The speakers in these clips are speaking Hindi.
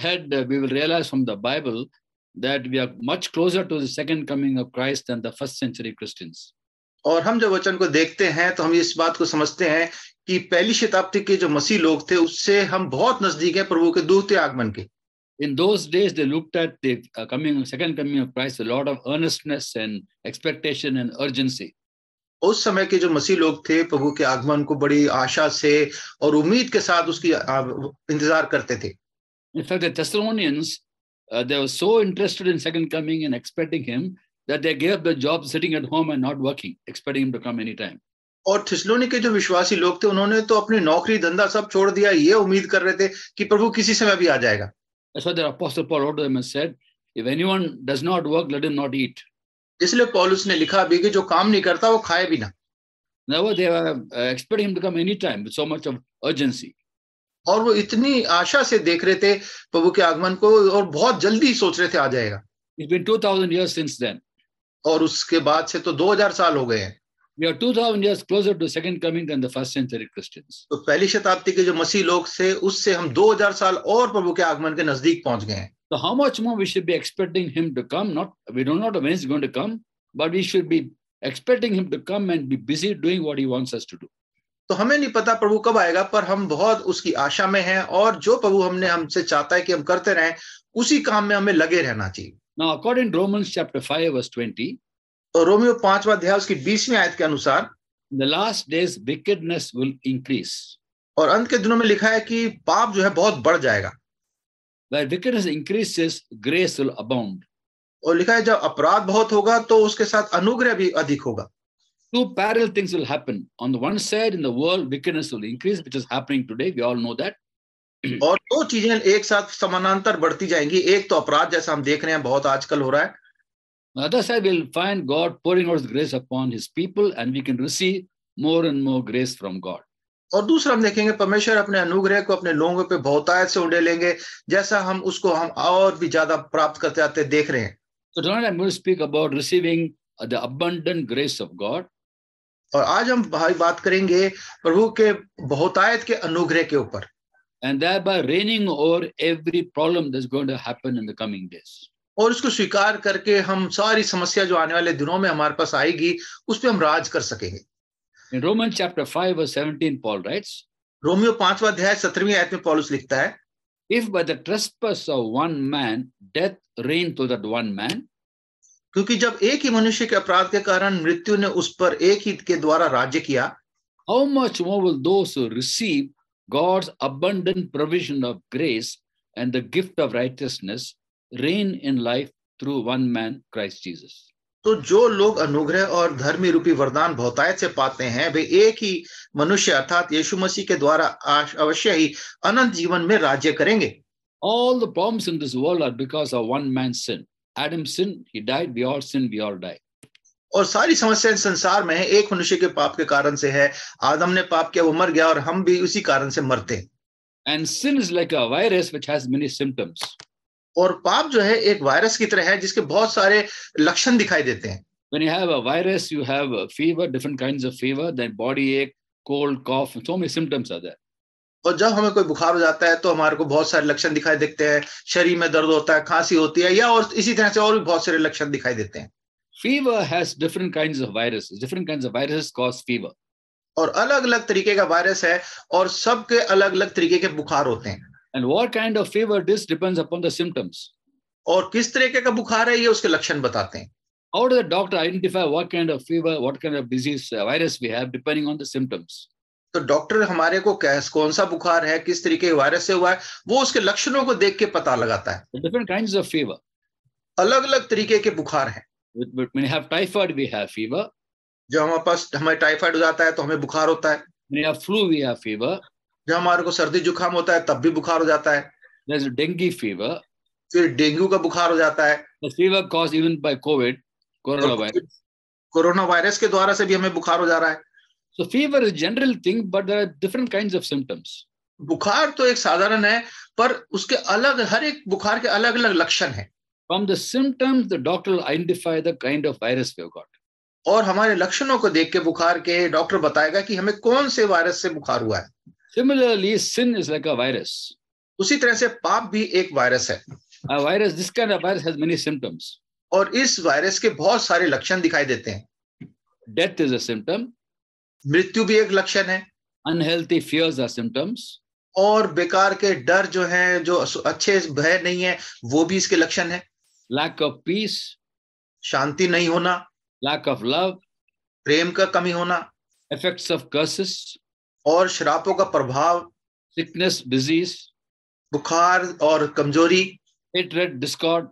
ahead, we will realize from the Bible that we are much closer to the second coming of Christ than the first century Christians. और हम जब वचन को देखते हैं तो हम इस बात को समझते हैं कि पहली शताब्दी के जो मसीह लोग थे उससे हम बहुत नजदीक हैं प्रभु के दूसरे आगमन के. In those days, they looked at the second coming of Christ with a lot of earnestness and expectation and urgency. उस समय के जो मसीह लोग थे प्रभु के आगमन को बड़ी आशा से और उम्मीद के साथ उसकी इंतजार करते थे. In fact, the Thessalonians, they were so interested in second coming and expecting him that they gave up the job sitting at home and not working, expecting him to come anytime. और थिस्सलुनी के जो विश्वासी लोग थे उन्होंने तो अपनी नौकरी धंधा सब छोड़ दिया, ये उम्मीद कर रहे थे कि प्रभु किसी समय भी आ जाएगा. That's why the Apostle Paul wrote to them and said, if anyone does not work, let him not eat. इसलिए पौलुस ने लिखा भी कि जो काम नहीं करता वो खाए भी ना. Now they were expecting him to come anytime with so much of urgency. और वो इतनी आशा से देख रहे थे प्रभु के आगमन को और बहुत जल्दी सोच रहे थे आ जाएगा. It's been 2000 years since then. और उसके बाद से तो 2000 साल हो गए हैं. We are 2000 years closer to second coming than the first century Christians. तो पहली शताब्दी के जो मसीह लोग थे उससे हम 2000 साल और प्रभु के आगमन के नजदीक पहुंच गए हैं. So how much more we should be expecting him to come? We don't know when he's going to come, but we should be expecting him to come and be busy doing what he wants us to do. तो हमें नहीं पता प्रभु कब आएगा, पर हम बहुत उसकी आशा में हैं और जो प्रभु हमसे चाहता है कि हम करते रहें उसी काम में हमें लगे रहना चाहिए. Now, according to Romans chapter 5 verse 20, तो रोमियो 5वां अध्याय उसकी 20वीं आयत के अनुसार in the last days wickedness will increase. और अंत के दिनों में लिखा है कि पाप जो है बहुत बढ़ जाएगा. Where wickedness increases, grace will abound. और लिखा है जब अपराध बहुत होगा तो उसके साथ अनुग्रह भी अधिक होगा. Two parallel things will happen. On the one side, in the world, wickedness will increase, which is happening today. We all know that. और दो चीजें एक साथ समानांतर बढ़ती जाएंगी. एक तो अपराध जैसा हम देख रहे हैं बहुत आजकल हो रहा है. On the other side, we'll find God pouring out his grace upon his people, and we can receive more and more grace from God. और दूसरा हम देखेंगे परमेश्वर अपने अनुग्रह को अपने लोगों पे बहुतायत से उंडेलेंगे, जैसा हम उसको हम और भी ज्यादा प्राप्त करते आते देख रहे हैं. So tonight I'm going to speak about receiving the abundant grace of God. और आज हम भाई बात करेंगे प्रभु के बहुतायत के अनुग्रह के ऊपर. And thereby reigning over every problem that's going to happen in the coming days. और इसको स्वीकार करके हम सारी समस्या जो आने वाले दिनों में हमारे पास आएगी उस पे हम राज कर सकेंगे. In Romans chapter 5 verse 17, Paul writes, Romeo 5वां अध्याय 17वीं आयत में पौलुस लिखता है, if by the trespass of one man death reigned through that one man, क्योंकि जब एक ही मनुष्य के अपराध के कारण मृत्यु ने उस पर एक ही के द्वारा राज्य किया, how much more will those who receive God's abundant provision of grace and the gift of righteousness reign in life through one man, Christ Jesus. तो जो लोग अनुग्रह और धर्मी रूपी वरदान बहुतायत से पाते हैं वे एक ही मनुष्य अर्थात यीशु मसीह के द्वारा अवश्य ही अनंत जीवन में राज्य करेंगे. All the problems in this world are because of one man's sin. Adam sinned, he died, we all sin, we all die. और सारी समस्याएं संसार में है एक मनुष्य के पाप के कारण से है. आदम ने पाप किया, वो मर गया और हम भी उसी कारण से मरते हैं. And sin is like a virus which has many symptoms. और पाप जो है एक वायरस की तरह है जिसके बहुत सारे लक्षण दिखाई देते हैं. When you have a virus, you have a fever, different kinds of fever, then body ache, cold, cough, and so many symptoms are there. और जब हमें कोई बुखार हो जाता है तो हमारे को बहुत सारे लक्षण दिखाई देते हैं. शरीर में दर्द होता है, खांसी होती है या और इसी तरह से और भी बहुत सारे लक्षण दिखाई देते हैं. Fever has different kinds of viruses. Different kinds of viruses cause fever. और अलग अलग तरीके का वायरस है और सबके अलग अलग तरीके के बुखार होते हैं. And what kind of fever it is depends upon the symptoms. और किस तरीके का बुखार है ये उसके लक्षण बताते हैं. How does the doctor identify what kind of fever, what kind of disease, virus we have depending on the symptoms? तो डॉक्टर हमारे को कौन सा बुखार है, किस तरीके के वायरस से हुआ है, वो उसके लक्षणों को देख के पता लगाता है. Different kinds of fever. अलग अलग तरीके के बुखार हैं. When you have typhoid, we have fever. जब हमारे पास हमें टाइफाइड हो जाता है तो हमें बुखार होता है. When you have flu, we have fever. जब हमारे को सर्दी जुकाम होता है तब भी बुखार हो जाता है. There's dengue fever. फिर डेंगू का बुखार हो जाता है. The fever caused even by COVID, coronavirus. Corona virus के द्वारा से भी हमें बुखार हो जा रहा है. So fever is a general thing, but there are different kinds of symptoms. बुखार तो एक साधारण है पर उसके अलग हर एक बुखार के अलग अलग लक्षण हैं. From the symptoms, the doctor will identify the kind of virus we have got. और हमारे लक्षणों को देख के बुखार के डॉक्टर बताएगा कि हमें कौन से वायरस से बुखार हुआ है. Similarly, sin is like a virus. उसी तरह से पाप भी एक वायरस है A virus, this kind of virus has many symptoms. और इस वायरस के बहुत सारे लक्षण दिखाई देते हैं। Death is a symptom. मृत्यु भी एक लक्षण है Unhealthy fears are symptoms. और बेकार के डर जो है, जो अच्छे भय नहीं है, वो भी इसके लक्षण है। Lack of peace, शांति नहीं होना, lack of love, प्रेम का कमी होना effects of curses, और श्रापों का प्रभाव, sickness, disease, बुखार और कमजोरी hatred, discord.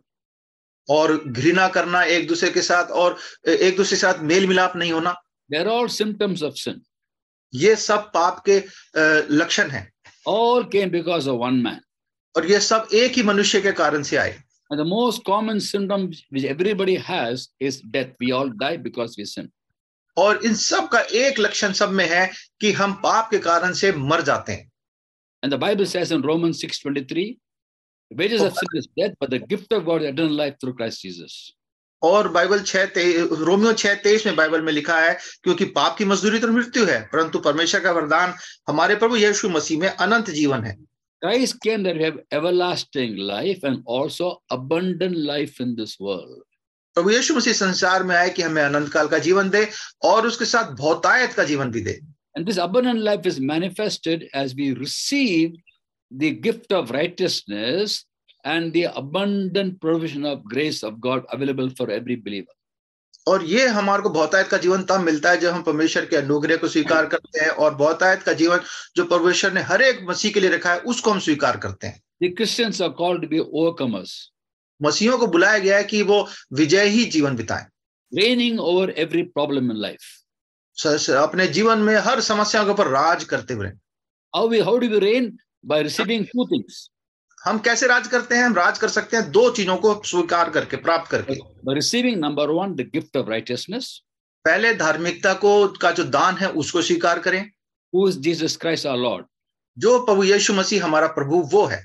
और घृणा करना एक दूसरे के साथ और एक दूसरे के साथ मेल मिलाप नहीं होना, They're all symptoms of sin. ये सब पाप के लक्षण हैं All came because of one man. और ये सब एक ही मनुष्य के कारण से आए। And the most common symptom which everybody has is death. We all die because we sin. और इन सब का एक लक्षण सब में है कि हम पाप के कारण से मर जाते हैं। And the Bible says in Romans 6:23, the wages of sin is death, but the gift of God is eternal life through Christ Jesus. और बाइबल रोमियो 6:23 में बाइबल में लिखा है, क्योंकि पाप की मजदूरी तो मृत्यु है, परंतु परमेश्वर का वरदान हमारे प्रभु यीशु मसीह में अनंत जीवन है। Christ came that we have everlasting life and also abundant life in this world. प्रभु यीशु मसीह संसार में आए कि हमें अनंत काल का जीवन दे और उसके साथ बहुतायत का जीवन भी दे। And this abundant life is manifested as we receive the gift of righteousness and the abundant provision of grace of God available for every believer. और ये हमारे को बहुतायत का जीवन तब मिलता है जब हम परमेश्वर के अनुग्रह को स्वीकार करते हैं और बहुतायत का जीवन जो परमेश्वर ने हर एक मसीह के लिए रखा है उसको हम स्वीकार करते हैं। The Christians are called to be overcomers. मसीहों को बुलाया गया है कि वो विजय ही जीवन बिताएं, Reigning over every problem in life. अपने जीवन में हर समस्या के ऊपर राज करते हुए। How do we reign? By receiving two things. हम कैसे राज करते हैं? हम राज कर सकते हैं दो चीजों को स्वीकार करके, प्राप्त करके। By receiving, number one, the gift of righteousness. पहले धार्मिकता को का जो दान है उसको स्वीकार करें। Who is Jesus Christ our Lord? जो प्रभु यीशु मसीह हमारा प्रभु वो है,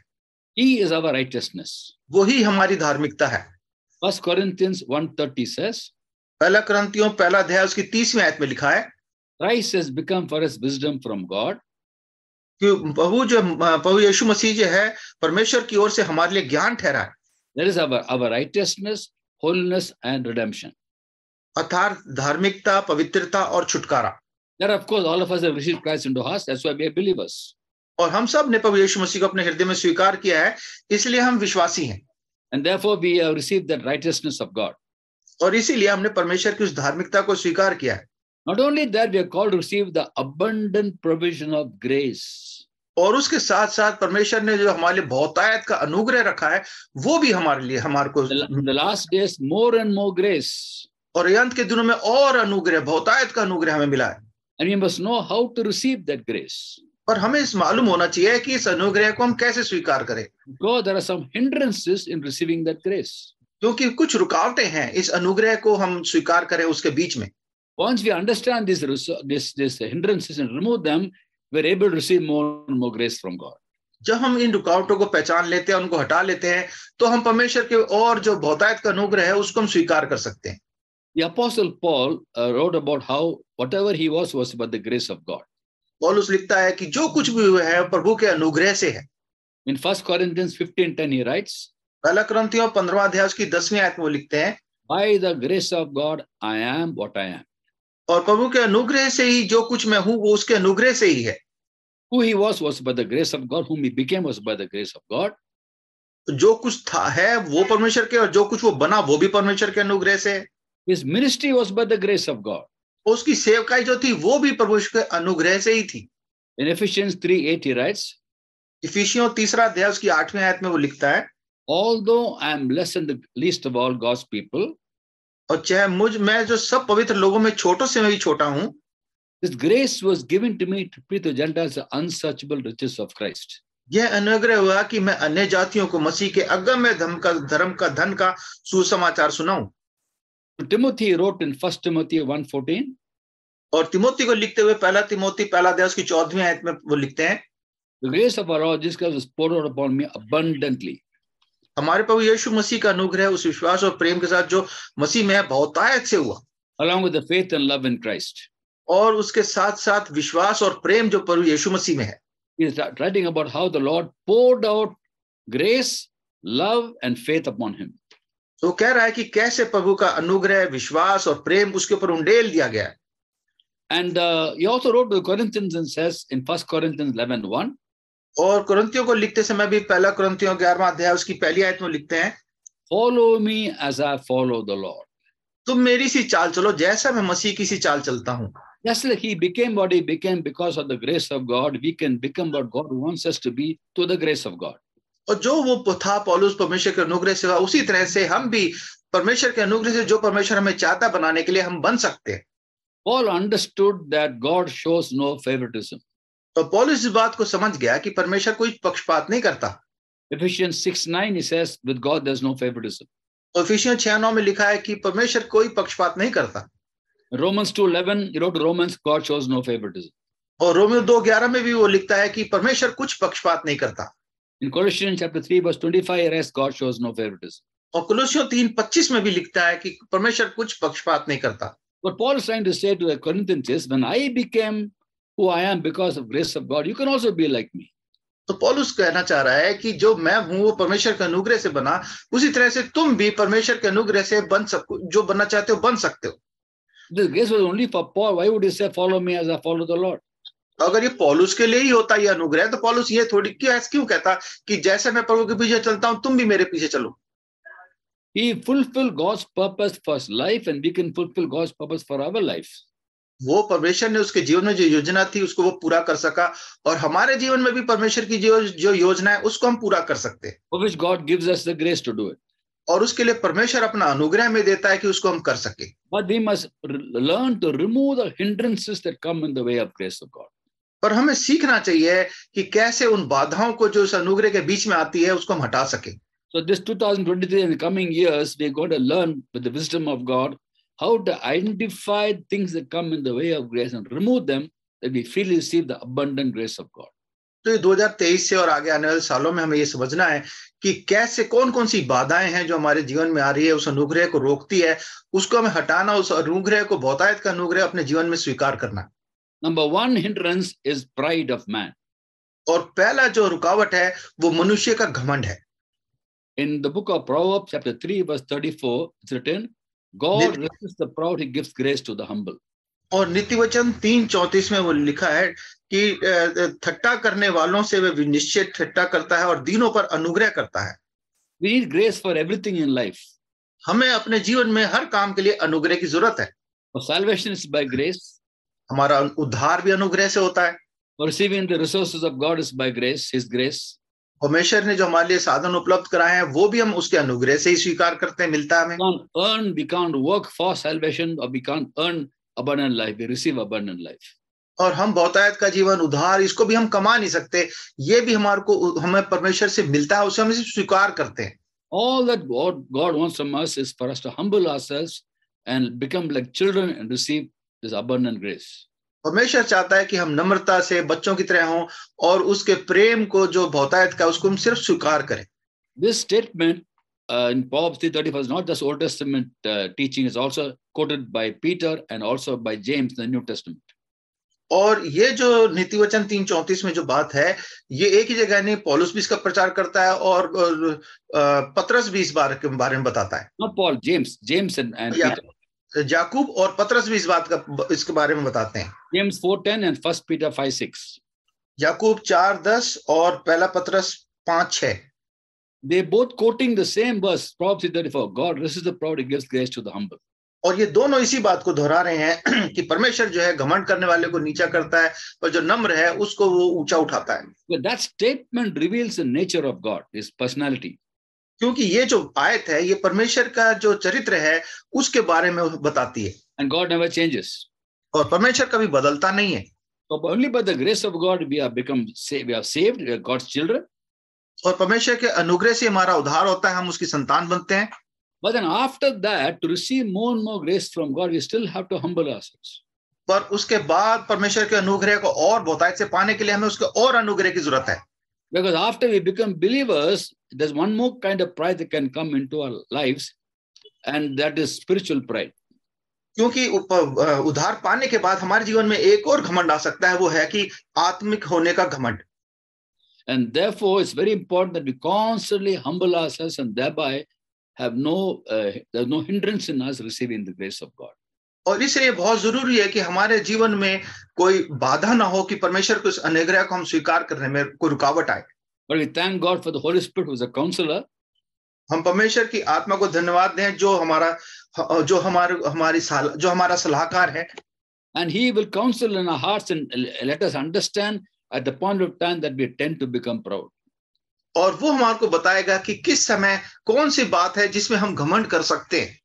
He is our righteousness. वो ही हमारी धार्मिकता है। 1 Corinthians 1:30 says, पहला कुरिन्थियों पहला अध्याय उसकी 30वीं आयत में लिखा है, Christ has become for us wisdom from God. कि प्रभु यीशु मसीह जो है परमेश्वर की ओर से हमारे लिए ज्ञान ठहरा है। That is our righteousness, holiness, and redemption. अर्थात धार्मिकता, पवित्रता और छुटकारा। That of course all of us have received Christ into us. That's why we are believers. और हम सब ने प्रभु यीशु मसीह को अपने हृदय में स्वीकार किया है, इसलिए हम विश्वासी हैं। And therefore we have received that righteousness of God. और इसीलिए हमने परमेश्वर की उस धार्मिकता को स्वीकार किया है। Not only that, we are called to receive the abundant provision of grace. और उसके साथ साथ परमेश्वर ने जो हमारे लिए बहुतायत का अनुग्रह रखा है वो भी हमारे लिए, हमारे को In the last days, more and more grace. और अंत के दिनों में और अनुग्रह, बहुतायत का अनुग्रह हमें मिला है। And we must know how to receive that grace. और हमें इस मालूम होना चाहिए कि इस अनुग्रह को हम कैसे स्वीकार करें, Because there are some hindrances in receiving that grace. क्योंकि कुछ रुकावटें हैं इस अनुग्रह को हम स्वीकार करें उसके बीच में। Once we understand these hindrances and remove them, we're able to receive more and more grace from God. जब हम इन रुकावटों को पहचान लेते हैं, उनको हटा लेते हैं, तो हम परमेश्वर के और जो बहुतायत का अनुग्रह है उसको हम स्वीकार कर सकते हैं। The Apostle Paul wrote about how whatever he was about the grace of God. पौलुस लिखता है कि जो कुछ भी हुआ है प्रभु के अनुग्रह से है। In 1 Corinthians 15:10 he writes, पहला कुरिन्थियों 15वां अध्याय की 10वीं आयत में वो लिखते हैं, By the grace of God I am what I am. और प्रभु के अनुग्रह से ही जो कुछ मैं हूं वो उसके अनुग्रह से ही है। Who he was by the grace of God. Whom he became was by the grace of God. जो कुछ था है वो परमेश्वर के, और जो कुछ वो बना वो भी परमेश्वर के अनुग्रह से है। His ministry was by the grace of God. उसकी सेवकाई जो थी वो भी परमेश्वर के अनुग्रह से ही थी। In Ephesians 3:8 he writes, इफिसियों 3रा अध्याय उसकी 8वीं आयत में वो लिखता है, Although I am less than the least of all God's people, और चाहे मैं जो सब पवित्र लोगों में छोटों से मैं भी छोटा हूं, this grace was given to me to preach to Gentiles the unsearchable riches of Christ. यह अनुग्रह हुआ कि मैं अन्य जातियों को मसीह के अगम्य धर्म का धन का सुसमाचार सुनाऊं। Timothy wrote in 1 Timothy 1:14, और तिमोथी को लिखते हुए पहला तिमोथी पहला अध्याय की 14वीं आयत में वो लिखते हैं, The grace of our Lord Jesus Christ was poured out upon me abundantly. हमारे प्रभु यीशु मसीह का अनुग्रह उस विश्वास और प्रेम के साथ जो मसीह में है बहुतायत से हुआ, Along with the faith and love in Christ. और उसके साथ साथ विश्वास और प्रेम जो प्रभु यीशु मसीह में है। He's writing about how the Lord poured out grace, love, and faith upon him. तो कह रहा है कि कैसे प्रभु का अनुग्रह, विश्वास और प्रेम उसके ऊपर उंडेल दिया गया है। And he also wrote to the Corinthians and says in 1 Corinthians 11:1, और कुरिन्थियों को लिखते समय भी पहला कुरिन्थियों 11वां अध्याय उसकी पहली आयत में लिखते हैं, follow me as I follow the Lord. तुम मेरी सी चाल चलो जैसा मैं मसीह की सी चाल चलता हूं। Just like he became what he became because of the grace of God, we can become what God wants us to be through the grace of God. और जो वो था पौलुस परमेश्वर के अनुग्रह से, उसी तरह से हम भी परमेश्वर के अनुग्रह से जो परमेश्वर हमें चाहता बनाने के लिए हम बन सकते हैं। Paul understood that God shows no favoritism. तो पौलुस इस बात को समझ गया कि परमेश्वर कोई पक्षपात नहीं करता। Ephesians 6:9 he says, with God there's no favoritism. और इफिसियों 6:9 में लिखा है कि परमेश्वर कोई पक्षपात नहीं करता। Romans 2:11, he wrote Romans, God shows no favoritism. और रोमियो 2:11 में भी वो लिखता है कि परमेश्वर कुछ पक्षपात नहीं करता। In Colossians chapter 3:25, he writes, God shows no favoritism. और कुलुस्सियों 3:25 में भी लिखता है कि परमेश्वर कुछ पक्षपात नहीं करता। What Paul is trying to say to the Corinthians is, when I became who I am because of grace of God, you can also be like me. तो पौलुस कहना चाह रहा है कि जो मैं हूं वो परमेश्वर के अनुग्रह से बना, उसी तरह से तुम भी परमेश्वर के अनुग्रह से बन सको, जो बनना चाहते हो बन सकते हो। This grace was only for Paul. Why would he say, follow me as I follow the Lord? अगर ये पौलुस के लिए ही होता ये अनुग्रह, तो पौलुस ये थोड़ी क्यों कहता कि जैसे मैं प्रभु के पीछे चलता हूं तुम भी मेरे पीछे चलो। He fulfilled God's purpose for his life, and we can fulfill God's purpose for our life. वो परमेश्वर ने उसके जीवन में जो योजना थी उसको वो पूरा कर सका, और हमारे जीवन में भी परमेश्वर की जो योजना है उसको हम पूरा कर सकते हैं। For which God gives us the grace to do it. और उसके लिए परमेश्वर अपना अनुग्रह में देता है कि उसको हम कर सके। But we must learn to remove the hindrances that come in the way of grace of God. पर हमें सीखना चाहिए कि कैसे उन बाधाओं को जो इस अनुग्रह के बीच में आती है उसको हम हटा सके। So this 2023 and the coming years, we're going to learn with the wisdom of God how to identify things that come in the way of grace and remove them, that we freely receive the abundant grace of God. तो ये 2023 से और आगे आने वाले सालों में हमें ये समझना है कि कैसे कौन-कौन सी बाधाएं हैं जो हमारे जीवन में आ रही है, उस अनुग्रह को रोकती है, उसको हमें हटाना, उस अनुग्रह को, बहुतायत का अनुग्रह अपने जीवन में स्वीकार करना। Number one hindrance is pride of man. और पहला जो रुकावट है वो मनुष्य का घमंड है। In the book of Proverbs, chapter 3, verse 34, it's written, God resists the proud, he gives grace to the humble. और नीतिवचन 3:34 में वो लिखा है कि ठट्टा करने वालों से वह निश्चय ठट्टा करता है और दीनों पर अनुग्रह करता है। We need grace for everything in life. हमें अपने जीवन में हर काम के लिए अनुग्रह की जरूरत है। For salvation is by grace. हमारा उद्धार भी अनुग्रह से होता है। For receiving the resources of God is by grace, his grace. परमेश्वर ने जो हमारे लिए साधन उपलब्ध कराए हैं वो भी हम उसके अनुग्रह से ही स्वीकार करते हैं, मिलता है हमें। We can't work for salvation, or we can't earn abundant life. We receive abundant life. और हम बहुतायत का जीवन, उद्धार, इसको भी हम कमा नहीं सकते, ये भी हमें परमेश्वर से मिलता है, उसे हम स्वीकार करते हैं। All that God wants from us is for us to humble ourselves and become like children and receive this abundant grace. परमेश्वर चाहता है कि हम नम्रता से बच्चों की तरह हों और उसके प्रेम को जो बहुतायत का उसको हम सिर्फ स्वीकार करें। This statement in Proverbs 3:34 is not just Old Testament teaching, is also quoted by Peter and also by James in the New Testament. और ये जो नीतिवचन 3:34 में जो बात है, ये एक ही जगह नहीं, पौलुस भी इसका प्रचार करता है और पतरस भी इस बारे में बताता है। Not Paul, James and Peter. याकूब और पतरस भी इसके बारे में बताते हैं। James 4:10 and 1 Peter 5:6. याकूब 4:10 और पहला पतरस 5:6. They both quoting the same verse, Proverbs 3:34. God resists the proud, he gives grace to the humble. और ये दोनों इसी बात को दोहरा रहे हैं कि परमेश्वर जो है घमंड करने वाले को नीचा करता है और जो नम्र है उसको वो ऊंचा उठाता है। But that statement reveals the nature of God, his personality. क्योंकि ये जो आयत है ये परमेश्वर का जो चरित्र है उसके बारे में बताती है। And God never changes. और परमेश्वर कभी बदलता नहीं है। So only by the grace of God we are saved, we are God's children. और परमेश्वर के अनुग्रह से हमारा उद्धार होता है, हम उसकी संतान बनते हैं। But then after that, to receive more and more grace from God, we still have to humble ourselves. पर उसके बाद परमेश्वर के अनुग्रह को और बहुतायत से पाने के लिए हमें उसके और अनुग्रह की जरूरत है। Because after we become believers, there's one more kind of pride that can come into our lives, and that is spiritual pride. क्योंकि उद्धार पाने के बाद हमारे जीवन में एक और घमंड आ सकता है, वो है कि आत्मिक होने का घमंड। And therefore, it's very important that we constantly humble ourselves and thereby have there's no hindrance in us receiving the grace of God. और इसलिए बहुत जरूरी है कि हमारे जीवन में कोई बाधा ना हो कि परमेश्वर के उस अनुग्रह को हम स्वीकार करने में कोई रुकावट आए. But we thank God for the Holy Spirit, who is a counselor. हम परमेश्वर की आत्मा को धन्यवाद दें जो हमारा सलाहकार है. And he will counsel in our hearts and let us understand at the point of time that we tend to become proud. और वो हमारे को बताएगा कि किस समय कौन सी बात है जिसमें हम घमंड कर सकते हैं.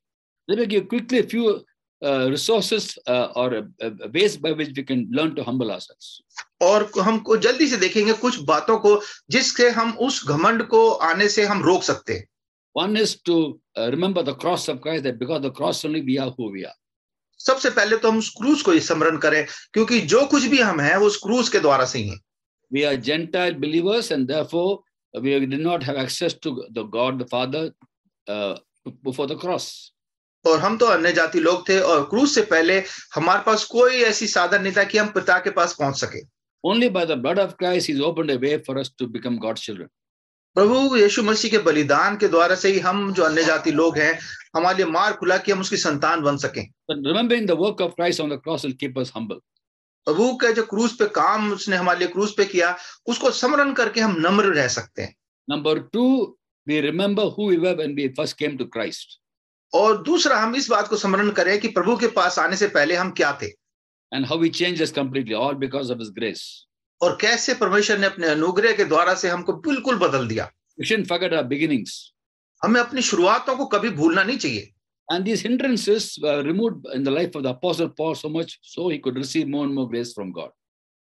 Let me give quickly a few resources or ways by which we can learn to humble ourselves. और हमको जल्दी से देखेंगे कुछ बातों को जिससे हम उस घमंड को आने से हम रोक सकते हैं. One is to remember the cross of Christ, that because of the cross only we are who we are. सबसे पहले तो हम उस क्रूस को स्मरण करें क्योंकि जो कुछ भी हम हैं वो उस क्रूस के द्वारा से ही है. We are Gentile believers and therefore we did not have access to the God the Father before the cross. और हम तो अन्य जाति लोग थे और क्रूस से पहले हमारे पास कोई ऐसी साधन नहीं था कि हम पिता के पास पहुंच सके. Only by the blood of Christ He's opened a way for us to become God's children. प्रभु यीशु मसीह के बलिदान के द्वारा से ही हम जो अन्य जाति लोग हैं हमारे लिए मार्ग खुला कि हम उसकी संतान बन सकें. But remembering the work of Christ on the cross will keep us humble. प्रभु के जो क्रूस पे काम उसने हमारे लिए क्रूस पे किया उसको स्मरण करके हम नम्र रह सकते हैं. Number 2, we remember who we were when we first came to Christ. और दूसरा हम इस बात को स्मरण करें कि प्रभु के पास आने से पहले हम क्या थे. And how He changed us completely, all because of His grace. और कैसे परमेश्वर ने अपने अनुग्रह के द्वारा से हमको बिल्कुल बदल दिया. We shouldn't forget our beginnings. हमें अपनी शुरुआतों को कभी भूलना नहीं चाहिए. And these hindrances were removed in the life of the Apostle Paul so much so he could receive more and more grace from God.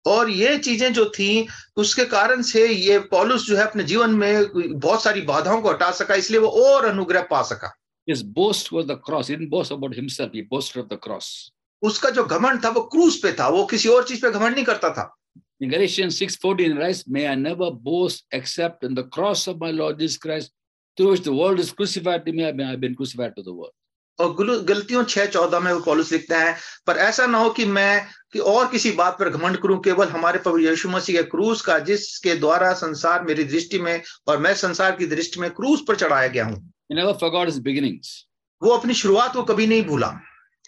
और ये चीजें जो थी उसके कारण से ये पौलुस जो है अपने जीवन में बहुत सारी बाधाओं को हटा सका इसलिए वो और अनुग्रह पा सका. His boast was the cross. He didn't boast about himself. He boasted of the cross. उसका जो घमंड था वो क्रूस पे था. वो किसी और चीज पे घमंड नहीं करता था. In Galatians 6:14 it writes, "May I never boast except in the cross of my Lord Jesus Christ, through which the world is crucified to me, I have been crucified to the world." और गलतियों 6:14 में वो पौलुस लिखता है पर ऐसा ना हो कि मैं कि और किसी बात पर घमंड करूं के हमारे प्रभु यीशु मसीह के क्रूस का जिसके द्वारा संसार मेरी दृष्टि में और मैं संसार की दृष्टि में क्रूस पर चढ़ाया गया हूं. He never forgot his beginnings. वो अपनी शुरुआत को कभी नहीं भूला.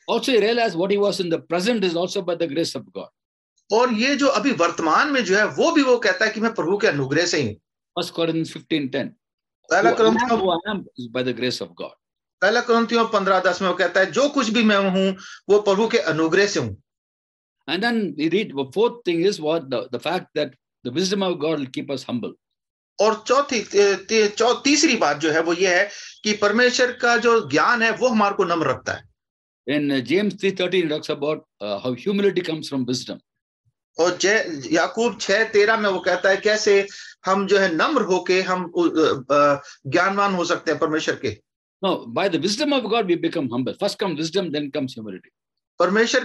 Also he realized what he was in the present is also by the grace of God. और ये जो अभी वर्तमान में जो है वो भी वो कहता है कि मैं प्रभु के अनुग्रह से ही. 1 Corinthians 15:10. पहला Who I am is by the grace of God. पहला कुरिन्थियों 15:10 में वो कहता है जो कुछ भी मैं हूं वो प्रभु के अनुग्रह से हूं. And then we read the fourth thing is what the fact that the wisdom of God will keep us humble. और तीसरी बात जो है वो ये है कि परमेश्वर का जो ज्ञान है वो हमारे को नम्र रखता है. In James 3:13 it talks about how humility comes from wisdom. और याकूब 6:13 में वो कहता है कैसे हम जो है नम्र होके हम ज्ञानवान हो सकते हैं परमेश्वर के. No, by the wisdom of God we become humble. First comes wisdom, then comes humility. परमेश्वर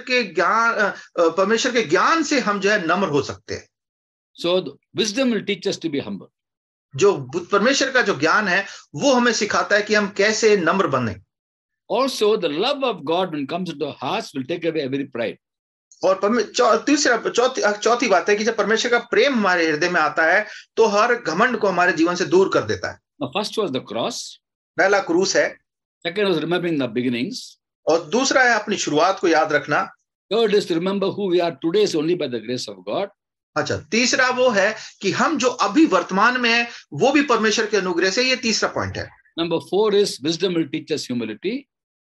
के ज्ञान से हम जो है नम्र हो सकते हैं. So the wisdom will teach us to be humble. जो परमेश्वर का जो ज्ञान है वो हमें सिखाता है कि हम कैसे नम्र बने. Also the love of God when it comes into our hearts will take away every pride. और चौथी बात है कि जब परमेश्वर का प्रेम हमारे हृदय में आता है तो हर घमंड को हमारे जीवन से दूर कर देता है. Now first was the cross. पहला क्रूस है. Second was remembering the beginnings. और दूसरा है अपनी शुरुआत को याद रखना. Third is to remember who we are today is only by the grace of God. अच्छा, तीसरा वो है कि हम जो अभी वर्तमान में है वो भी परमेश्वर के अनुग्रह से. ये तीसरा पॉइंट है. Number 4 is wisdom will teach us humility.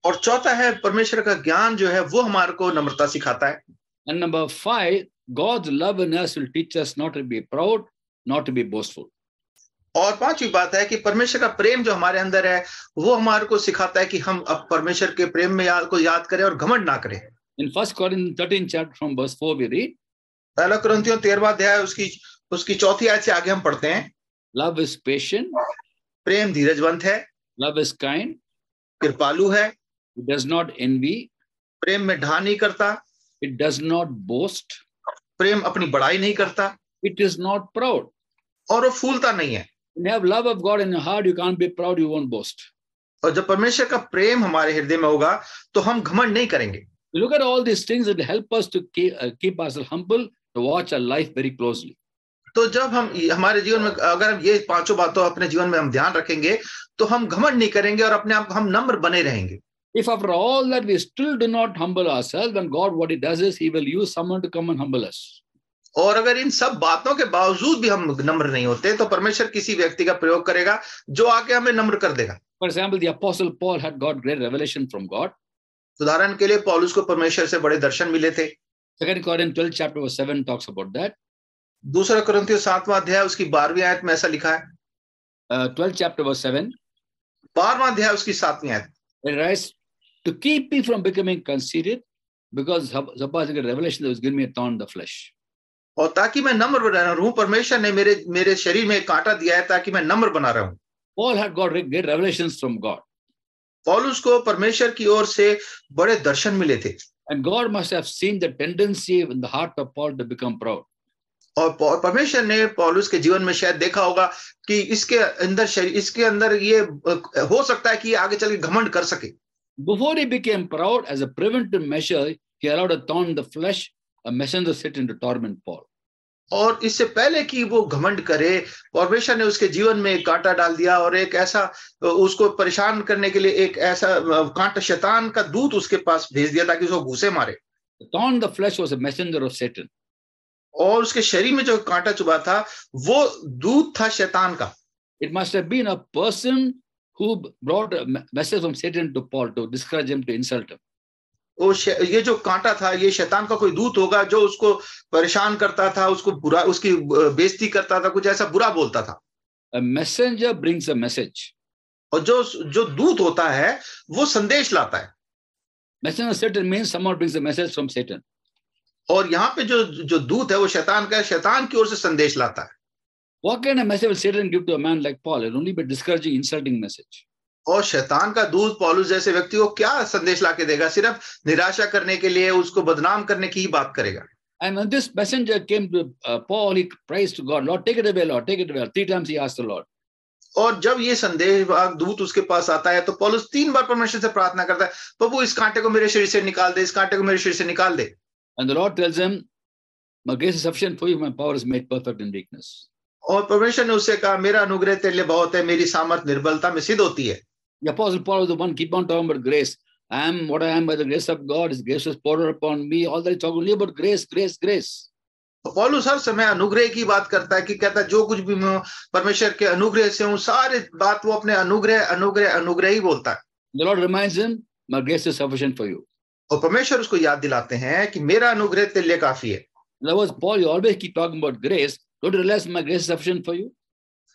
और चौथा है परमेश्वर का ज्ञान जो है वो हमारे को नम्रता सिखाता है. And number 5, God's love in us will teach us not to be proud, not to be boastful. और पांचवी बात है कि परमेश्वर का प्रेम जो हमारे अंदर है वो हमारे को सिखाता है कि हम अब परमेश्वर के प्रेम में को याद करें और घमंड ना करें. In 1 Corinthians 13 chapter from verse 4 we read. पहला कुरिन्थियों 13वां अध्याय उसकी चौथी आयत से आगे हम पढ़ते हैं. Love is patient. प्रेम धीरजवंत है. Love is kind. कृपालु है. It does not envy. प्रेम में ढां नहीं करता. It does not boast. प्रेम अपनी बड़ाई नहीं करता. It is not proud. और वो फूलता नहीं है. When you have love of God in your heart, you can't be proud, you won't boast. और जब परमेश्वर का प्रेम हमारे हृदय में होगा तो हम घमंड नहीं करेंगे. You look at all these things that help us to keep ourselves humble, to watch our life very closely. तो जब हम हमारे जीवन में अगर हम ये पांचों बातों अपने जीवन में हम ध्यान रखेंगे तो हम घमंड नहीं करेंगे और अपने आप को हम नम्र बने रहेंगे। If after all that we still do not humble ourselves, then God, what He does is He will use someone to come and humble us. और अगर इन सब बातों के बावजूद भी हम नम्र नहीं होते तो परमेश्वर किसी व्यक्ति का प्रयोग करेगा जो आके हमें नम्र कर देगा। For example, the Apostle Paul had got great revelation from God. उदाहरण के लिए पौलुस को परमेश्वर से बड़े दर्शन मिले थे। 2 Corinthians 12 chapter verse 7 talks about that. दूसरा कुरिन्थियों 7वां अध्याय उसकी 12वीं आयत में ऐसा लिखा है। 12 chapter verse 7. 12वां अध्याय उसकी 7वीं आयत। It writes, to keep me from becoming conceited, because suppose I get revelation that was given me a thorn in the flesh. और ताकि मैं नम्र बना रहूं, परमेश्वर ने मेरे शरीर में कांटा दिया है ताकि मैं नम्र बना रहूं। Paul had got great revelations from God. पौलुस को परमेश्वर की ओर से बड़े दर्शन मिले थे। And God must have seen the tendency in the heart of Paul to become proud. और परमेश्वर ने पौलुस के जीवन में शायद देखा होगा कि इसके अंदर ये हो सकता है कि ये आगे चल के घमंड कर सके। Before he became proud, as a preventive measure, he allowed a thorn in the flesh, a messenger Satan, to torment Paul. और इससे पहले कि वो घमंड करे, परमेश्वर ने उसके जीवन में एक कांटा डाल दिया और एक ऐसा उसको परेशान करने के लिए एक ऐसा कांटा शैतान का दूत उसके पास भेज दिया ताकि उसको घूसे मारे। The thorn in the flesh was a messenger of Satan. और उसके शरीर में जो कांटा चुभा था वो दूत था शैतान का। It must have been a person who brought a message from Satan to Paul to discourage him, to insult him. ये जो कांटा था ये शैतान का कोई दूत होगा जो उसको परेशान करता था, उसको बुरा, उसकी बेइज्जती करता था, कुछ ऐसा बुरा बोलता था। A messenger brings a message. और जो दूत होता है वो संदेश लाता है। Messenger Satan means someone brings a message from Satan. और यहाँ पे जो दूत है वो शैतान का है, शैतान की ओर से संदेश लाता है। What kind of message will Satan give to a man like Paul? It only be discouraging, insulting message. और शैतान का दूत पौलुस जैसे व्यक्ति को क्या संदेश लाके देगा? सिर्फ निराशा करने के लिए, उसको बदनाम करने की ही बात करेगा। And when this messenger came to Paul, he prays to God, Lord, take it away, Lord, take it away. 3 times he asked the Lord. और जब ये संदेश दूत उसके पास आता है तो पौलुस 3 बार परमेश्वर से प्रार्थना करता है, प्रभु इस कांटे को मेरे शरीर से निकाल दे, इस कांटे को मेरे शरीर से निकाल दे। And the Lord tells him, my grace is sufficient for you, my power is made perfect in weakness. और परमेश्वर ने उससे कहा, मेरा अनुग्रह तेरे लिए बहुत है, मेरी सामर्थ निर्बलता में सिद्ध होती है। The Apostle Paul was the one keep on talking about grace. I am what I am by the grace of God. His grace was poured upon me. All that he's talking only about grace, grace, grace. पौलुस हर समय अनुग्रह की बात करता है कि कहता है जो कुछ भी मैं परमेश्वर के अनुग्रह से हूँ, सारी बात वो अपने अनुग्रह ही बोलता है। The Lord reminds him, my grace is sufficient for you. और परमेश्वर उसको याद दिलाते हैं कि मेरा अनुग्रह तेरे लिए काफी है। In other words, Paul, you always keep talking about grace. Don't you realize my grace is sufficient for you?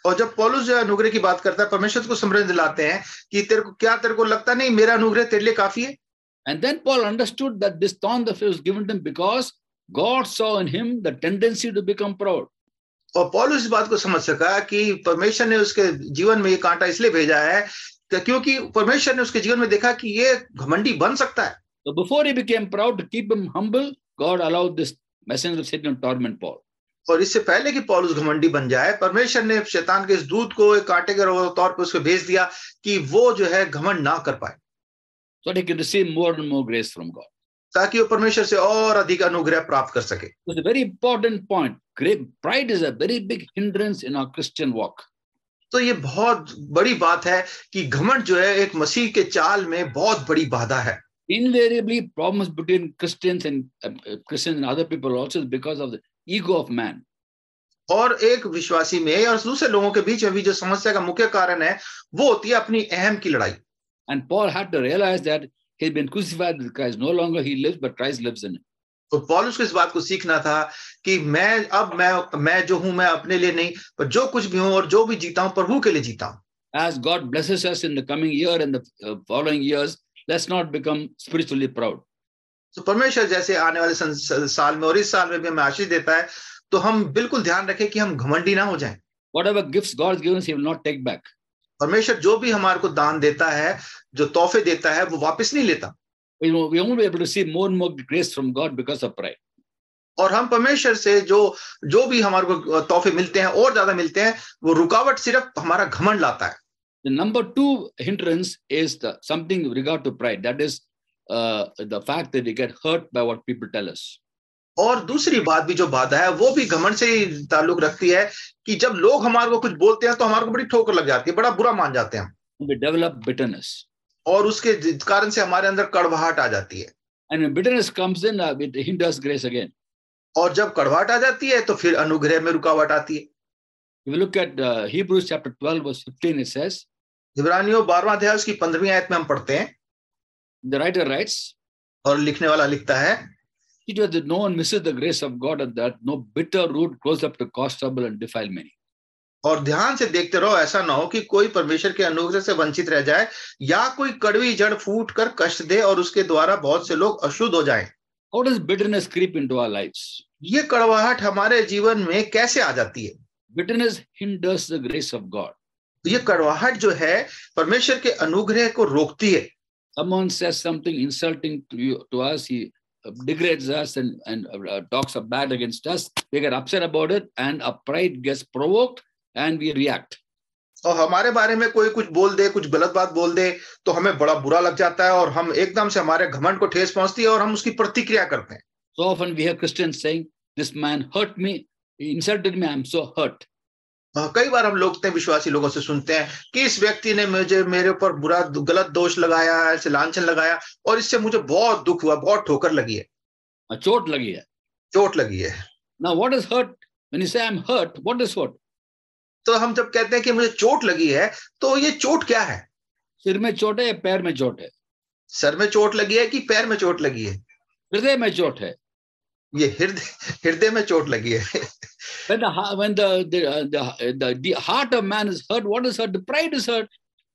और जब पौलुस जो अनुग्रह की बात करता है, परमेश्वर को स्मरण दिलाते हैं कि तेरे को लगता नहीं मेरा अनुग्रह तेरे लिए काफी है? And then Paul understood that this thorn that was given to him because God saw in him the tendency to become proud. और पौलुस इस बात को समझ सका कि परमेश्वर ने उसके जीवन में ये कांटा इसलिए भेजा है क्योंकि परमेश्वर ने उसके जीवन में देखा कि ये घमंडी बन सकता है। So before he became proud, to keep him humble, God allowed this messenger of Satan to torment Paul. और इससे पहले कि पौलुस घमंडी बन जाए, परमेश्वर ने शैतान के इस दूत को एक कांटे के तौर पर उसको भेज दिया कि वो जो है घमंड ना कर पाए, so that he can receive more and more grace from God. ताकि वो परमेश्वर से और अधिक अनुग्रह प्राप्त कर सके। It's a very important point. Great pride is a very big hindrance in our Christian walk. तो ये बहुत बड़ी बात है कि घमंड जो है एक मसीह के चाल में बहुत बड़ी बाधा है। Invariably, problems between Christians and other people also is because of the ego of man. और एक विश्वासी में और दूसरे लोगों के बीच में भी जो समस्या का मुख्य कारण है वो होती है अपनी अहम की लड़ाई। And Paul had to realize that he'd been crucified with Christ. No longer he lives, but Christ lives in him. तो पौलुस को इस बात को सीखना था कि मैं जो हूं, मैं अपने लिए नहीं, पर जो कुछ भी हूं और जो भी जीता हूं प्रभु के लिए जीता हूं। As God blesses us in the coming year and the following years, let's not become spiritually proud. तो परमेश्वर जैसे आने वाले साल में और इस साल में भी हमें आशीष देता है, तो हम बिल्कुल ध्यान रखें कि हम घमंडी ना हो जाएं। Whatever gifts God has given us, He will not take back. परमेश्वर जो भी हमारे को दान देता है, जो तोहफे देता है, वो वापस नहीं लेता। We won't be able to receive more and more grace from God because of pride. और हम परमेश्वर से जो भी हमारे को तोहफे मिलते हैं और ज्यादा मिलते हैं, वो रुकावट सिर्फ हमारा घमंड लाता है। The number 2 hindrance is something with regard to pride. That is the fact that we get hurt by what people tell us. और दूसरी बात भी जो बाधा है वो भी घमंड से ही ताल्लुक रखती है कि जब लोग हमारे को कुछ बोलते हैं तो हमारे को बड़ी ठोकर लग जाती है, बड़ा बुरा मान जाते हैं We develop bitterness. और उसके कारण से हमारे अंदर कड़वाहट आ जाती है। And when bitterness comes in, it hinders grace again. और जब कड़वाहट आ जाती है तो फिर अनुग्रह में रुकावट आती है। If you look at Hebrews chapter 12, verse 15, it says, इब्रानियों 12वां अध्याय उसकी 15वीं आयत में हम पढ़ते हैं, the writer writes, और लिखने वाला लिखता है, "See that no one misses the grace of God, and that no bitter root grows up to cause trouble and defile many." और ध्यान से देखते रहो, ऐसा ना हो कि कोई परमेश्वर के अनुग्रह से वंचित रह जाए या कोई कड़वी जड़ फूट कर कष्ट दे और उसके द्वारा बहुत से लोग अशुद्ध हो जाएं। How does bitterness creep into our lives? ये कड़वाहट हमारे जीवन में कैसे आ जाती है? Bitterness hinders the grace of God. ये कड़वाहट जो है परमेश्वर के अनुग्रह को रोकती है। Someone says something insulting to us, he degrades us and talks bad against us. We get upset about it, and our pride gets provoked, and we react. और हमारे बारे में कोई कुछ बोल दे, कुछ गलत बात बोल दे, तो हमें बड़ा बुरा लग जाता है और हम एकदम से हमारे घमंड को ठेस पहुंचती है और हम उसकी प्रतिक्रिया करते हैं। So often we hear Christians saying, "This man hurt me, he insulted me, I'm so hurt." कई बार हम लोग विश्वासी लोगों से सुनते हैं कि इस व्यक्ति ने मेरे ऊपर बुरा गलत दोष लगाया, ऐसे लांछन लगाया और इससे मुझे बहुत दुख हुआ, बहुत ठोकर लगी है, चोट लगी है। चोट लगी है। Now what is hurt? When you say I'm hurt, what is hurt? तो हम जब कहते हैं कि मुझे चोट लगी है, तो ये चोट क्या है? सिर में चोट है या पैर में चोट है? सर में चोट लगी है कि पैर में चोट लगी है? हृदय में चोट है। ये हृदय में चोट लगी है। When the heart of man is hurt, what is hurt? The pride is hurt.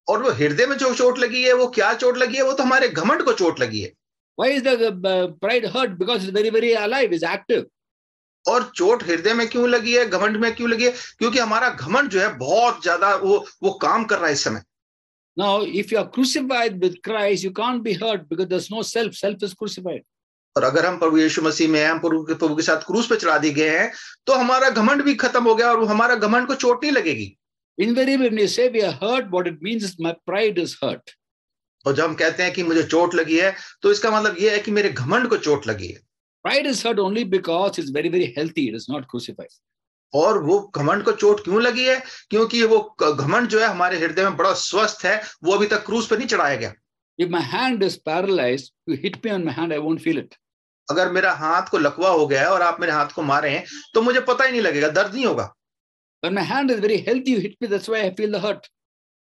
और वो हृदय में जो चोट लगी है, वो क्या चोट लगी है? वो तो हमारे घमंड को चोट लगी है। Why is the pride hurt? Because it's very, very alive, it's active. और चोट हृदय में क्यों लगी है, घमंड में क्यों लगी है? क्योंकि हमारा घमंड जो है बहुत ज्यादा वो काम कर रहा है इस समय। Now, if you are crucified with Christ, you can't be hurt because there's no self. Self is crucified. और अगर हम प्रभु यीशु मसीह में हैं, हम प्रभु के साथ क्रूस पे चढ़ा दिए गए हैं, तो हमारा घमंड भी खत्म हो गया और हमारा घमंड को चोट नहीं लगेगी। Invariably, when you say we are hurt, what it means is my pride is hurt. और जब हम कहते हैं कि मुझे चोट लगी है, तो इसका मतलब ये है कि मेरे घमंड को चोट लगी है। Pride is hurt only because it's very, very healthy. It is not crucified. और वो घमंड को चोट क्यों लगी है? क्योंकि वो घमंड जो है हमारे हृदय में बड़ा स्वस्थ है, वो अभी तक क्रूस पे नहीं चढ़ाया गया। If my hand is paralyzed, you hit me on my hand, I won't feel it. अगर मेरा हाथ को लकवा हो गया है और आप मेरे हाथ को मारे हैं, तो मुझे पता ही नहीं लगेगा, दर्द नहीं होगा। When my hand is very healthy, you hit me, that's why I feel the hurt.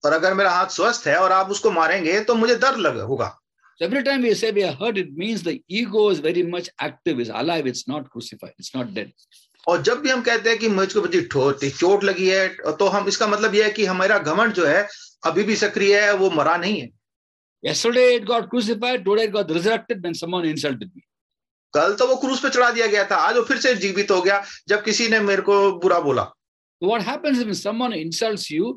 और अगर मेरा हाथ स्वस्थ है और आप उसको मारेंगे, तो मुझे दर्द होगा। So every time we say we are hurt, it means the ego is very much active, is alive, it's not crucified, it's not dead. और जब भी हम कहते हैं कि मुझको चोट लगी है, तो हम इसका मतलब यह है कि हमारा घमंड जो है अभी भी सक्रिय है, वो मरा नहीं है। Yesterday it got crucified, today it got resurrected when someone insulted me. कल तो वो क्रूस पे चढ़ा दिया गया था, आज वो फिर से जीवित हो गया जब किसी ने मेरे को बुरा बोला। What happens when someone insults you?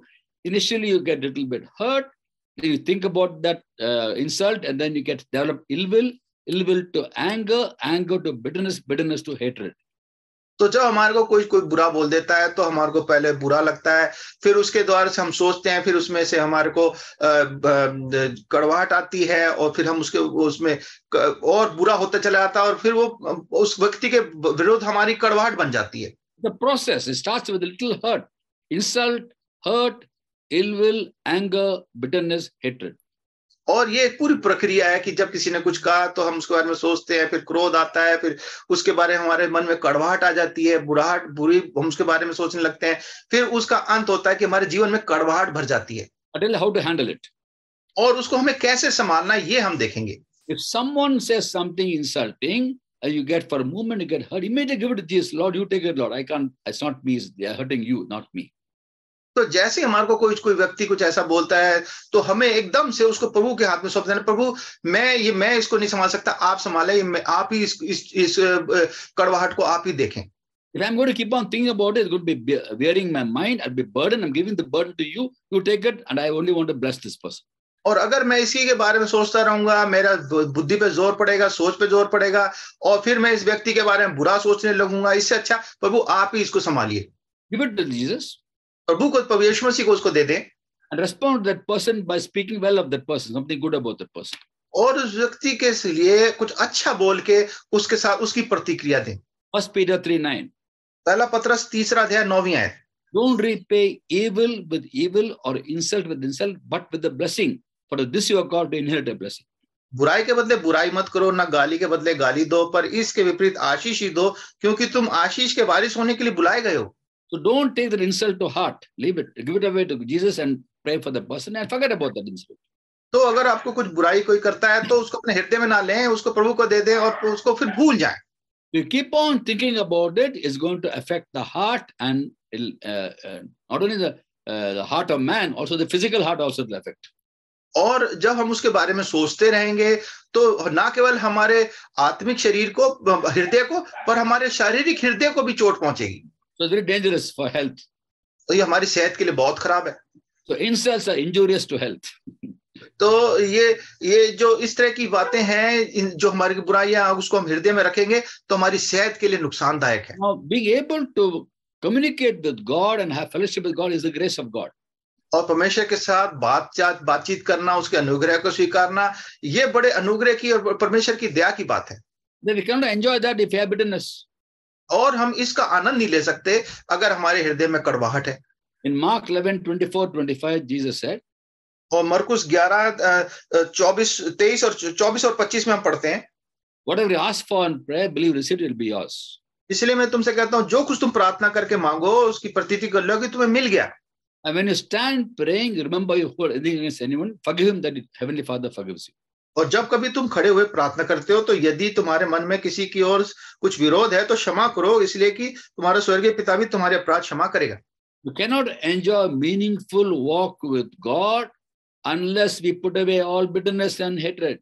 Initially you get a little bit hurt, then you think about that insult, and then you get develop ill will to anger, anger to bitterness, bitterness to hatred. तो जब हमारे को कोई बुरा बोल देता है, तो हमारे को पहले बुरा लगता है, फिर उसके द्वारा से हम सोचते हैं, फिर उसमें से हमारे को कड़वाहट आती है और फिर हम उसमें और बुरा होता चला जाता है और फिर वो उस व्यक्ति के विरुद्ध हमारी कड़वाहट बन जाती है। The process, it starts with a little hurt, insult, hurt, ill will, anger, bitterness, hatred. और ये एक पूरी प्रक्रिया है कि जब किसी ने कुछ कहा तो हम उसके बारे में सोचते हैं, फिर क्रोध आता है, फिर उसके बारे में हमारे मन में कड़वाहट आ जाती है, बुरी हम उसके बारे में सोचने लगते हैं, फिर उसका अंत होता है कि हमारे जीवन में कड़वाहट भर जाती है। How to handle it? और उसको हमें कैसे संभालना है, ये हम देखेंगे। If someone says something insulting, you get for a moment, you get hurt, immediately give it to Jesus. Lord, you take it, Lord. I can't, it's not me, they are hurting you, not me. तो जैसे हमारे को कोई व्यक्ति कुछ ऐसा बोलता है, तो हमें एकदम से उसको प्रभु के हाथ में सौंप देना। प्रभु, मैं इसको नहीं संभाल सकता, आप संभाले, आप ही इस कड़वाहट को आप ही देखें। If I'm going to keep on thinking about it, it's going to be wearing my mind, I'll be burdened, I'm giving the burden to you, you take it, and I only want to bless this person. और अगर मैं इसी के बारे में सोचता रहूंगा, मेरा बुद्धि पे जोर पड़ेगा, सोच पे जोर पड़ेगा, और फिर मैं इस व्यक्ति के बारे में बुरा सोचने लगूंगा, इससे अच्छा प्रभु आप ही इसको संभालिए। Give it to Jesus. प्रभु यीशु मसीह को उसको दे दें। And respond to that person by speaking well of that person, something good about that person. और उस व्यक्ति के लिए कुछ अच्छा बोल के उसके साथ उसकी प्रतिक्रिया दें। 1 Peter 3:9. पहला पत्रस 3 अध्याय 9 आयत। Don't repay evil with evil or insult with insult, but with the blessing. For this you are called to inherit a blessing. बुराई के बदले बुराई मत करो, ना गाली के बदले गाली दो, पर इसके विपरीत आशीष ही दो, क्योंकि तुम आशीष के वारिस होने के लिए बुलाए गए हो। So don't take that insult to heart. Leave it. Give it away to Jesus and pray for the person and forget about that insult. तो अगर आपको कुछ बुराई कोई करता है तो उसको अपने हृदय में ना लें, उसको प्रभु को दे दें और उसको फिर भूल जाएं। You keep on thinking about it, is going to affect the heart and not only the heart of man, also the physical heart also will affect. और जब हम उसके बारे में सोचते रहेंगे तो ना केवल हमारे आत्मिक शरीर को, हृदय को, पर हमारे शारीरिक हृदय को भी चोट पहुंचेगी। So it's very dangerous for health. तो ये हमारी सेहत के लिए बहुत खराब है। So insults are injurious to health. तो ये जो इस तरह की बातें हैं, जो हमारी बुराइयां, उसको हम हृदय में रखेंगे तो हमारी सेहत के लिए नुकसानदायक है। Now, being able to communicate with God and have fellowship with God is the grace of God. और परमेश्वर के साथ बातचीत करना, उसके अनुग्रह को स्वीकारना, ये बड़े अनुग्रह की और परमेश्वर की दया की बात है। Then we cannot enjoy that if you have bitterness. और हम इसका आनंद नहीं ले सकते अगर हमारे हृदय में कड़वाहट है। In Mark 11:24-25, Jesus said, और मरकुस 11:23 और 25 में हम पढ़ते हैं, whatever you ask for in prayer, believe receive it will be yours. इसलिए मैं तुमसे कहता हूं, जो कुछ तुम प्रार्थना करके मांगो उसकी प्रतीति कर लो कि तुम्हें मिल गया। And when you stand praying, remember you hold anything against anyone, forgive him that Heavenly Father forgives you. और जब कभी तुम खड़े हुए प्रार्थना करते हो तो यदि तुम्हारे मन में किसी की ओर कुछ विरोध है तो क्षमा करो, इसलिए कि तुम्हारा स्वर्गीय पिता भी तुम्हारे अपराध क्षमा करेगा। You cannot enjoy meaningful walk with God unless we put away all bitterness and hatred.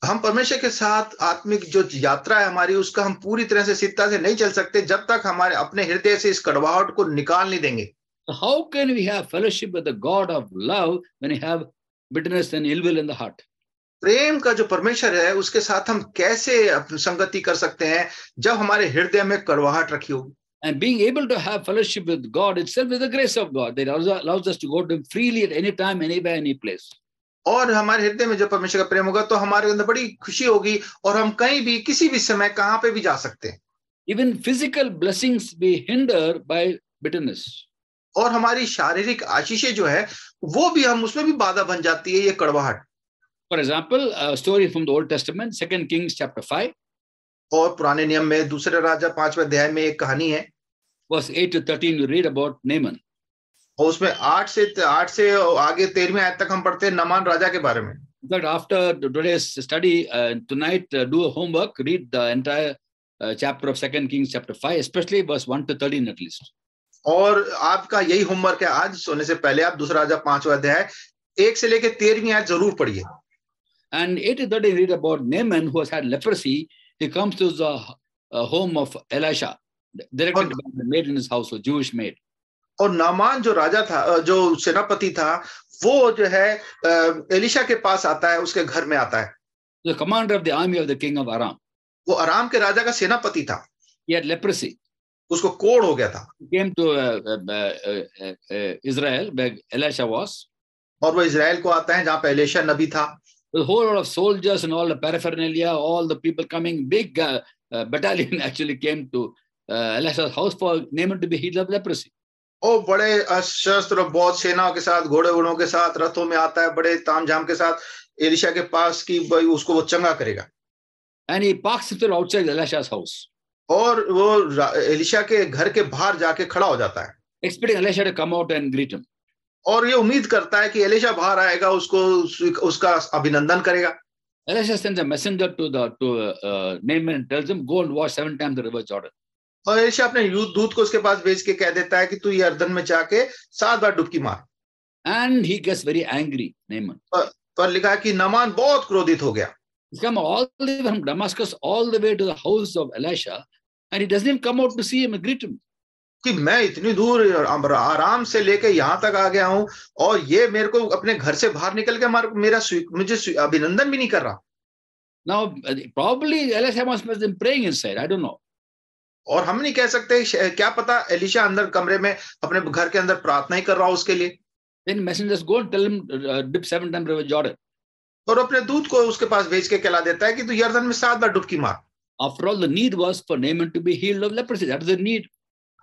हम परमेश्वर के साथ आत्मिक जो यात्रा है हमारी, उसका हम पूरी तरह से सिद्धता से नहीं चल सकते जब तक हमारे अपने हृदय से इस कड़वाहट को निकाल नहीं देंगे। So how can we have fellowship with the God of love when we have bitterness and ill will in the heart? प्रेम का जो परमेश्वर है उसके साथ हम कैसे संगति कर सकते हैं जब हमारे हृदय में कड़वाहट रखी होगी। And being able to have fellowship with God itself is the grace of God that allows us to go to Him freely at any time, anywhere, any place. और हमारे हृदय में जब परमेश्वर का प्रेम होगा तो हमारे अंदर बड़ी खुशी होगी और हम कहीं भी किसी भी समय कहां पे भी जा सकते हैं। Even physical blessings be hindered by bitterness. और हमारी शारीरिक आशीषें जो है वो भी हम उसमें भी बाधा बन जाती है ये कड़वाहट। For example, a story from the Old Testament, 2 Kings chapter 5. और पुराने नियम में दूसरे राजा 5वें अध्याय में एक कहानी है, Verse 8-13, you read about Naaman. और उसमें 8 से आगे 13वें आयत तक हम पढ़ते हैं नामान राजा के बारे में। In fact, after today's study, tonight do a homework, read the entire chapter of 2 Kings chapter 5, especially verse 1-13 at least. और आपका यही होमवर्क है, आज सोने से पहले आप दूसरा राजा 5वां अध्याय 1 से लेकर 13वीं आयत जरूर पढ़िए। And 8-13 read about Naaman who has had leprosy. He comes to the home of Elisha, directed by the maid in his house, a Jewish maid. और नामान जो राजा था, जो सेनापति था, वो जो है एलिशा के पास आता है, उसके घर में आता है। The commander of the army of the king of Aram. वो अराम के राजा का सेनापति था। He had leprosy. उसको कोढ़ हो गया था। He came to Israel where Elisha was. और वो इजराइल को आता है जहाँ पे एलिशा नबी था। The whole lot of soldiers and all the paraphernalia, all the people coming, big battalion actually came to Elisha's house for Naaman to be healed of leprosy. ओ बड़े शस्त्र, बहुत सेनाओं के साथ, घोड़ों के साथ, रथों में आता है, बड़े तामझाम के साथ एलिशा के पास कि उसको वो चंगा करेगा। And he parks himself outside Elisha's house. और वो एलिशा के घर के बाहर जाके खड़ा हो जाता है, expecting Elisha to come out and greet him. और ये उम्मीद करता है कि एलिशा बाहर आएगा, उसका अभिनंदन करेगा। Elisha sends a messenger to Naaman and tells him, go and wash 7 times the river Jordan. और एलिशा अपने दूत को उसके पास भेज के कह देता है कि तू यरदन में जाके 7 बार डुबकी मार। And he gets very angry, Naaman. पर लिखा है कि नामान बहुत क्रोधित हो गया। He's come all the way from Damascus all the way to the house of Elisha, and he doesn't even come out to see him and greet him. कि मैं इतनी दूर आराम से लेके यहाँ तक आ गया हूँ और ये मेरे को अपने घर से बाहर निकल के मुझे अभिनंदन भी नहीं कर रहा। Now, probably Elisha must have been praying inside. I don't know. और हम नहीं कह सकते, क्या पता एलिशा अंदर कमरे में अपने घर के अंदर प्रार्थना ही कर रहा हो उसके लिए। Then messengers go and tell him, dip 7 times river Jordan. और अपने दूत को उसके पास भेज के कहला देता है कि तू यरदन में 7 बार डुबकी मार। After all, the need was for Naaman to be healed of leprosy. That was the need.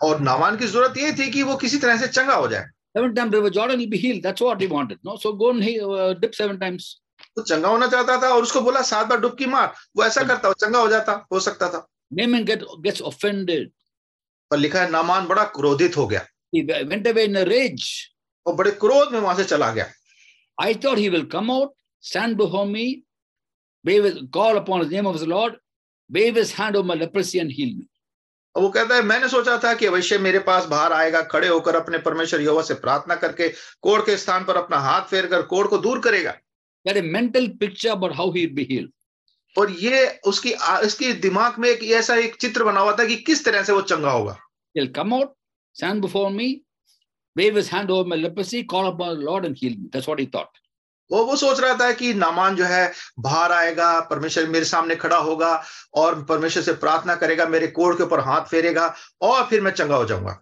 और नामान की जरूरत ये थी कि वो किसी तरह से चंगा हो जाए। 7 times River Jordan will be healed. That's what he wanted. No, so go and dip 7 times. तो चंगा होना चाहता था और उसको बोला 7 बार डुबकी मार, वो ऐसा करता, वो चंगा हो जाता, हो सकता था। Naaman gets offended. पर लिखा है नामान बड़ा क्रोधित हो गया। He went away in a rage. और बड़े क्रोध में वहां से चला गया। I thought he will come out, stand before me, call upon the name of the Lord, wave his hand over my leprosy and heal me. और वो कहता है मैंने सोचा था कि अवश्य मेरे पास बाहर आएगा, खड़े होकर अपने परमेश्वर यहोवा से प्रार्थना करके कोढ़ के स्थान पर अपना हाथ फेर कर कोढ़ को दूर करेगा। He had a mental picture about how he would be healed. और ये इसकी दिमाग में ऐसा एक चित्र बना हुआ था कि किस तरह से वो चंगा होगा। He'll come out, stand before me, wave his hand over my leprosy, call upon the Lord and heal me. That's what he thought. वो सोच रहा था कि नामान जो है बाहर आएगा, परमेश्वर मेरे सामने खड़ा होगा और परमेश्वर से प्रार्थना करेगा, मेरे कोढ़ के ऊपर हाथ फेरेगा और फिर मैं चंगा हो जाऊंगा।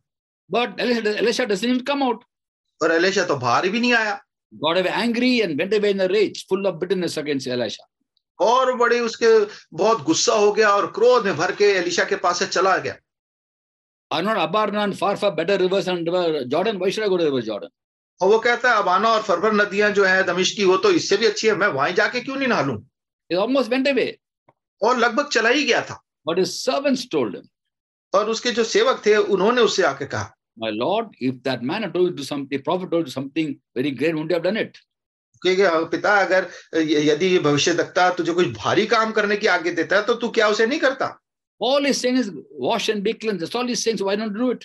But Elisha doesn't even come out. और एलीशा तो बाहर भी नहीं आया। God was angry and went away in a rage, full of bitterness against Elisha. और बड़े उसके बहुत गुस्सा हो गया और क्रोध में भर के एलीशा के पास से चला गया। Are not Abarna and Farfa better rivers than river Jordan? Why should I go to river Jordan? और वो कहता है अबाना और फरफर नदियां जो है दमिश्क की, वो तो इससे भी अच्छी है, मैं वहीं जाके क्यों नहीं नहा लूं? He almost went away. और लगभग चला ही गया था। But his servants told him, और उसके जो सेवक थे उन्होंने उससे आके कहा, My Lord, if that man had told you to something, the prophet told you something very great, wouldn't you have done it? कि पिता अगर यदि भविष्यद्वक्ता तुझे कुछ भारी काम करने की आज्ञा देता है तो तू क्या उसे नहीं करता? All he's saying is wash and be cleansed. That's all he's saying. So why don't you do it?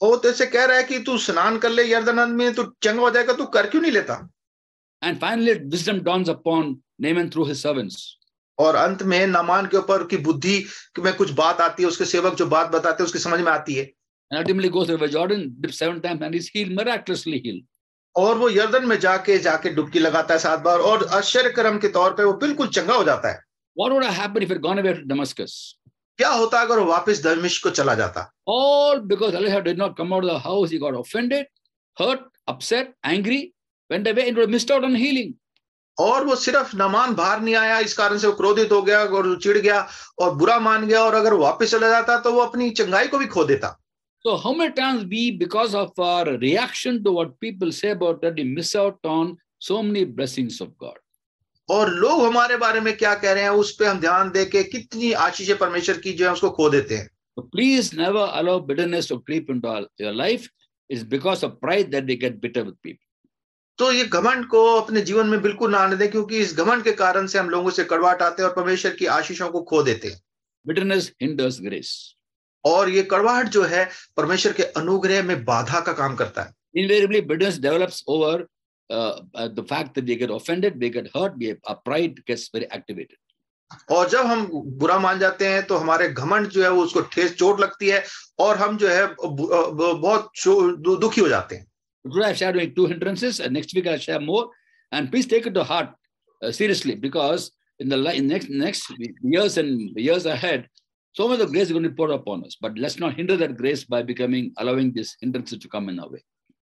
वो तेरे से कह रहा है कि तू स्नान कर ले यरदन में, तू चंगा हो जाएगा, तू कर क्यों नहीं लेता? And finally, wisdom dawns upon Naaman through his servants. और अंत में नामान के ऊपर की बुद्धि में कुछ बात आती है, उसके सेवक जो बात बताते हैं उसकी समझ में आती है। And ultimately goes to the river Jordan, dips 7 times, and he's healed, miraculously healed. और वो यरदन में जाके डुबकी लगाता है 7 बार और आश्चर्य कर्म के तौर पे वो बिल्कुल चंगा हो जाता है। What would have happened if he had gone away to Damascus? क्या होता अगर वो वापस दमिश्क को चला जाता? All because Elisha did not come out of the house. He got offended, hurt, upset, angry, went away, and would have missed out on healing. और वो सिर्फ नामान बाहर नहीं आया, इस कारण से वो क्रोधित हो गया और चिढ़ गया और बुरा मान गया, और अगर वापस चला जाता तो वो अपनी चंगाई को भी खो देता। So how many times we, because of our reaction to what people say about that, we miss out on so many blessings of God. और लोग हमारे बारे में क्या कह रहे हैं उस पे हम ध्यान दे के कितनी आशीष परमेश्वर की जो है उसको खो देते हैं। So please never allow bitterness to creep into your life. It's because of pride that they get bitter with people. तो ये घमंड को अपने जीवन में बिल्कुल ना आने दें, क्योंकि इस घमंड के कारण से हम लोगों से कड़वाहट आते हैं और परमेश्वर की आशीषों को खो देते हैं। Bitterness hinders grace. और ये कड़वाहट जो है परमेश्वर के अनुग्रह में बाधा का काम करता है। Invariably, bitterness develops over the fact that they get offended, they get hurt, our pride gets very activated. और जब हम बुरा मान जाते हैं तो हमारे घमंड जो है वो उसको ठेस चोट लगती है और हम जो है बहुत दुखी हो जाते हैं। Today I've shared 2 hindrances, and next week I'll share more. And please take it to heart seriously, because in the next years and years ahead, so much of grace is going to be poured upon us. But let's not hinder that grace by allowing this hindrances to come in our way.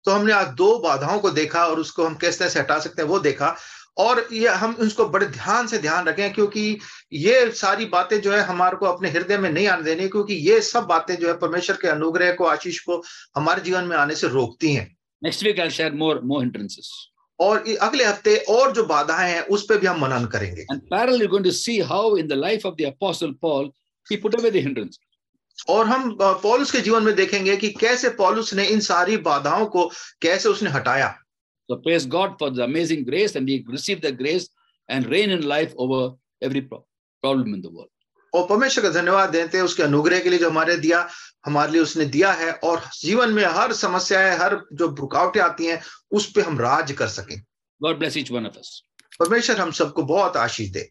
तो हमने आज 2 बाधाओं को देखा और उसको हम किस तरह से हटा सकते हैं वो देखा, और ये हम उसको बड़े ध्यान से ध्यान रखें, क्योंकि ये सारी बातें जो है हमारे को अपने हृदय में नहीं आने देनी, क्योंकि ये सब बातें जो है परमेश्वर के अनुग्रह को, आशीष को हमारे जीवन में आने से रोकती हैं। Next week I'll share more hindrances. और अगले हफ्ते और जो बाधाएं हैं उस पे भी हम मनन करेंगे। And parallel, you're going to see how in the life of the Apostle Paul, he put away the hindrances. और हम पौलुस के जीवन में देखेंगे कि कैसे पौलुस ने इन सारी बाधाओं को कैसे उसने हटाया। So praise God for the amazing grace, and we receive the grace and reign in life over every problem in the world. और परमेश्वर का धन्यवाद देते हैं उसके अनुग्रह के लिए जो हमारे लिए उसने दिया है, और जीवन में हर समस्याएं, हर जो रुकावटें आती हैं उस पे हम राज कर सकें। God bless each one of us. परमेश्वर हम सबको बहुत आशीष दे।